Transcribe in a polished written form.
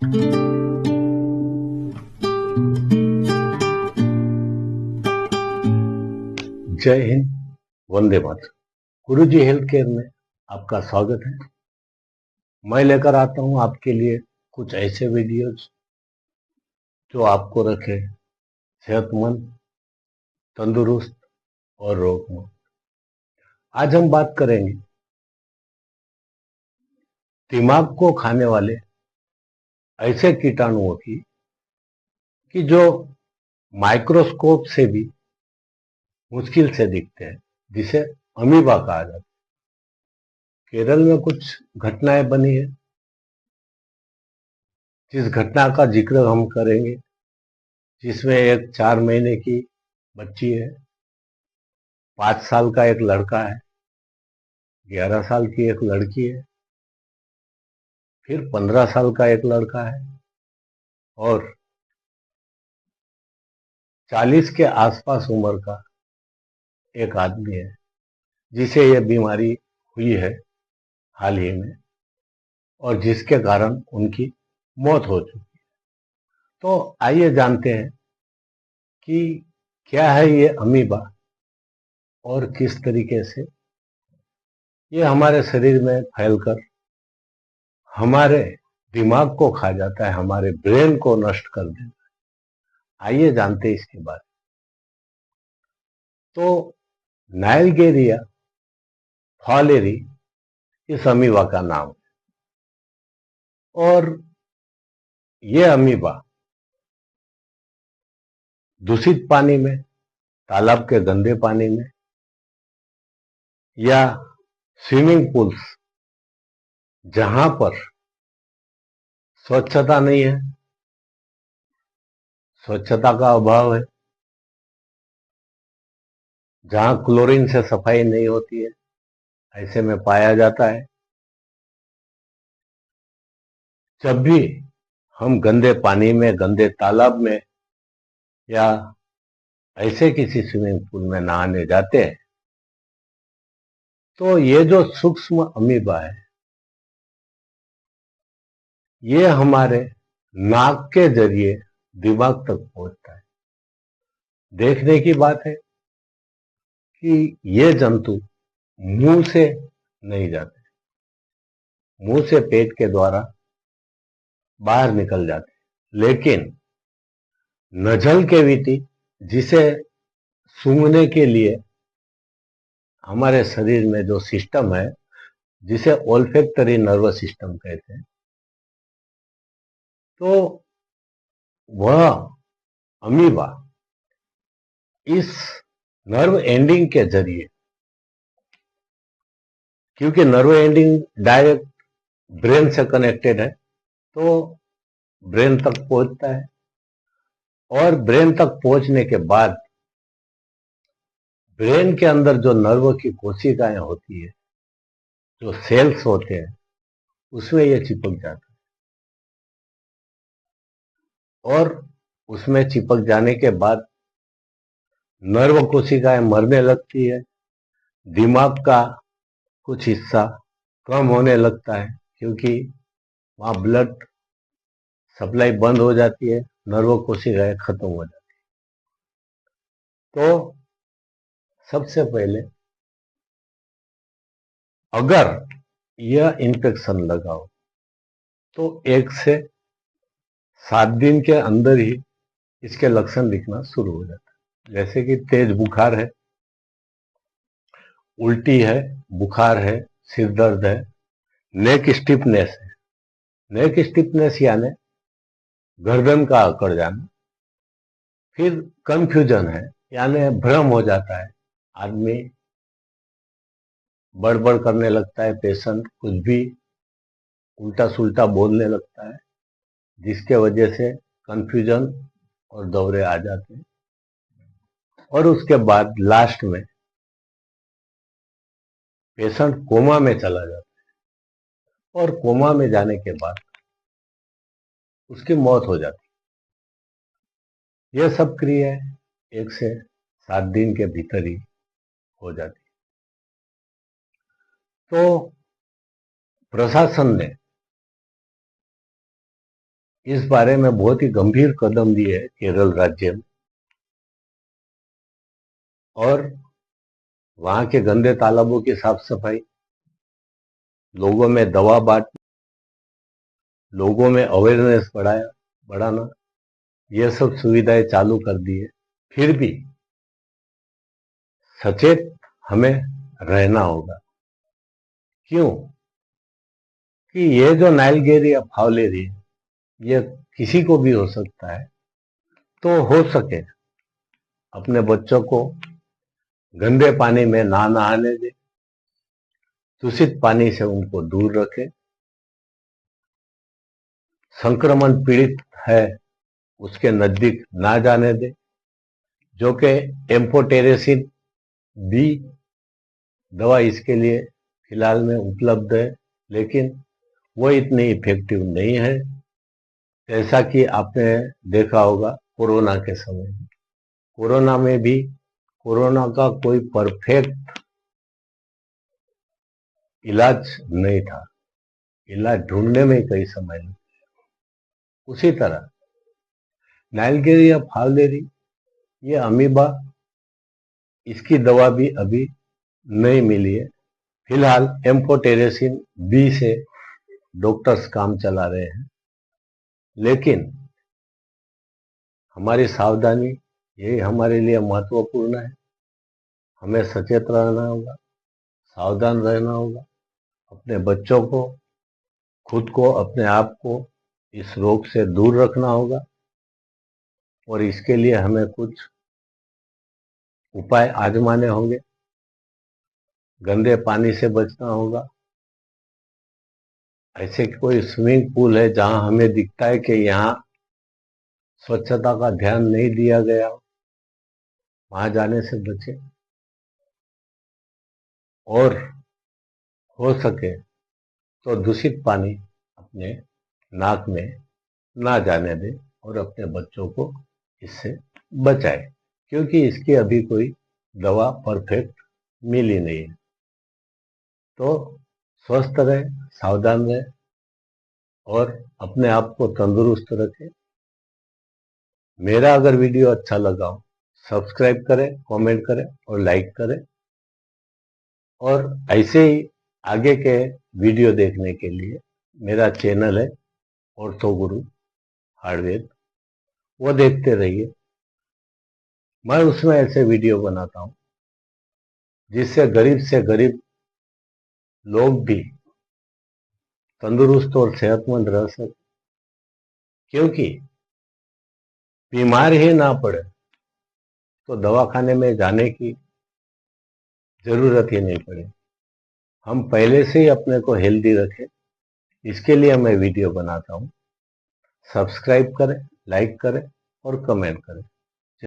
जय हिंद, वंदे मातरम। गुरुजी health care में आपका स्वागत है। मैं लेकर आता हूं आपके लिए कुछ ऐसे वीडियोज जो आपको रखे सेहतमंद, तंदुरुस्त और रोगमुक्त। आज हम बात करेंगे दिमाग को खाने वाले ऐसे कीटाणुओं की कि जो माइक्रोस्कोप से भी मुश्किल से दिखते हैं, जिसे अमीबा कहा जाता है। केरल में कुछ घटनाएं बनी है, जिस घटना का जिक्र हम करेंगे, जिसमें एक 4 महीने की बच्ची है, 5 साल का एक लड़का है, 11 साल की एक लड़की है, फिर 15 साल का एक लड़का है और 40 के आसपास उम्र का एक आदमी है, जिसे यह बीमारी हुई है हाल ही में और जिसके कारण उनकी मौत हो चुकी है। तो आइए जानते हैं कि क्या है ये अमीबा और किस तरीके से ये हमारे शरीर में फैलकर हमारे दिमाग को खा जाता है, हमारे ब्रेन को नष्ट कर देता है। आइए जानते हैं इसके बारे में। तो नाइल्गेरिया फॉलेरी इस अमीबा का नाम है और ये अमीबा दूषित पानी में, तालाब के गंदे पानी में या स्विमिंग पूल्स जहां पर स्वच्छता नहीं है, स्वच्छता का अभाव है, जहां क्लोरीन से सफाई नहीं होती है, ऐसे में पाया जाता है। जब भी हम गंदे पानी में, गंदे तालाब में या ऐसे किसी स्विमिंग पूल में नहाने जाते हैं, तो ये जो सूक्ष्म अमीबा है, ये हमारे नाक के जरिए दिमाग तक पहुंचता है। देखने की बात है कि ये जंतु मुंह से नहीं जाते, मुंह से पेट के द्वारा बाहर निकल जाते, लेकिन नजल कैविटी, जिसे सूंघने के लिए हमारे शरीर में जो सिस्टम है, जिसे ओल्फैक्टरी नर्वस सिस्टम कहते हैं, तो वह अमीबा इस नर्व एंडिंग के जरिए, क्योंकि नर्व एंडिंग डायरेक्ट ब्रेन से कनेक्टेड है, तो ब्रेन तक पहुंचता है और ब्रेन तक पहुंचने के बाद ब्रेन के अंदर जो नर्व की कोशिकाएं होती है, जो सेल्स होते हैं, उसमें यह चिपक जाता है और उसमें चिपक जाने के बाद नर्व कोशिकाएं मरने लगती है, दिमाग का कुछ हिस्सा कम होने लगता है, क्योंकि वहां ब्लड सप्लाई बंद हो जाती है, नर्व कोशिकाएं खत्म हो जाती है। तो सबसे पहले अगर यह इन्फेक्शन लगा हो तो 1 से 7 दिन के अंदर ही इसके लक्षण दिखना शुरू हो जाता है, जैसे कि तेज बुखार है, उल्टी है, बुखार है, सिर दर्द है, नेक स्टिफनेस है। नेक स्टिफनेस यानी गर्दन का अकड़ जाना। फिर कंफ्यूजन है, यानी भ्रम हो जाता है, आदमी बड़बड़ करने लगता है, पेशेंट कुछ भी उल्टा सुल्टा बोलने लगता है, जिसके वजह से कंफ्यूजन और दौरे आ जाते हैं। और उसके बाद लास्ट में पेशेंट कोमा में चला जाता है और कोमा में जाने के बाद उसकी मौत हो जाती है। यह सब क्रियाएं 1 से 7 दिन के भीतर ही हो जाती है। तो प्रशासन ने इस बारे में बहुत ही गंभीर कदम लिए है केरल राज्य में, और वहां के गंदे तालाबों की साफ सफाई, लोगों में दवा बांट, लोगों में अवेयरनेस बढ़ाना, ये सब सुविधाएं चालू कर दी है। फिर भी सचेत हमें रहना होगा। क्यों? कि ये जो नाइलगेरिया फाउलेरी है, ये किसी को भी हो सकता है। तो हो सके अपने बच्चों को गंदे पानी में ना नहाने दे, दूषित पानी से उनको दूर रखे। संक्रमण पीड़ित है उसके नजदीक ना जाने दे, जो कि एम्फोटेरेसिन बी दवा इसके लिए फिलहाल में उपलब्ध है, लेकिन वो इतनी इफेक्टिव नहीं है जैसा कि आपने देखा होगा कोरोना के समय में। कोरोना में भी कोरोना का कोई परफेक्ट इलाज नहीं था, इलाज ढूंढने में कई समय लगा। उसी तरह नाइलगेरिया फाउलेरी, ये अमीबा, इसकी दवा भी अभी नहीं मिली है। फिलहाल एम्फोटेरेसिन बी से डॉक्टर्स काम चला रहे हैं, लेकिन हमारी सावधानी यही हमारे लिए महत्वपूर्ण है। हमें सचेत रहना होगा, सावधान रहना होगा, अपने बच्चों को, खुद को, अपने आप को इस रोग से दूर रखना होगा, और इसके लिए हमें कुछ उपाय आजमाने होंगे। गंदे पानी से बचना होगा। ऐसे कोई स्विमिंग पूल है जहां हमें दिखता है कि यहाँ स्वच्छता का ध्यान नहीं दिया गया, वहां जाने से बचे। और हो सके तो दूषित पानी अपने नाक में ना जाने दे और अपने बच्चों को इससे बचाए, क्योंकि इसकी अभी कोई दवा परफेक्ट मिली नहीं है। तो स्वस्थ रहे, सावधान रहे और अपने आप को तंदुरुस्त रखें। मेरा अगर वीडियो अच्छा लगा हो, सब्सक्राइब करें, कमेंट करें और लाइक करें। और ऐसे ही आगे के वीडियो देखने के लिए मेरा चैनल है ऑर्थो गुरु आयुर्वेद, वो देखते रहिए। मैं उसमें ऐसे वीडियो बनाता हूँ जिससे गरीब से गरीब लोग भी तंदुरुस्त और सेहतमंद रह सके, क्योंकि बीमार ही ना पड़े तो दवाखाने में जाने की जरूरत ही नहीं पड़े। हम पहले से ही अपने को हेल्दी रखें, इसके लिए मैं वीडियो बनाता हूँ। सब्सक्राइब करें, लाइक करें और कमेंट करें।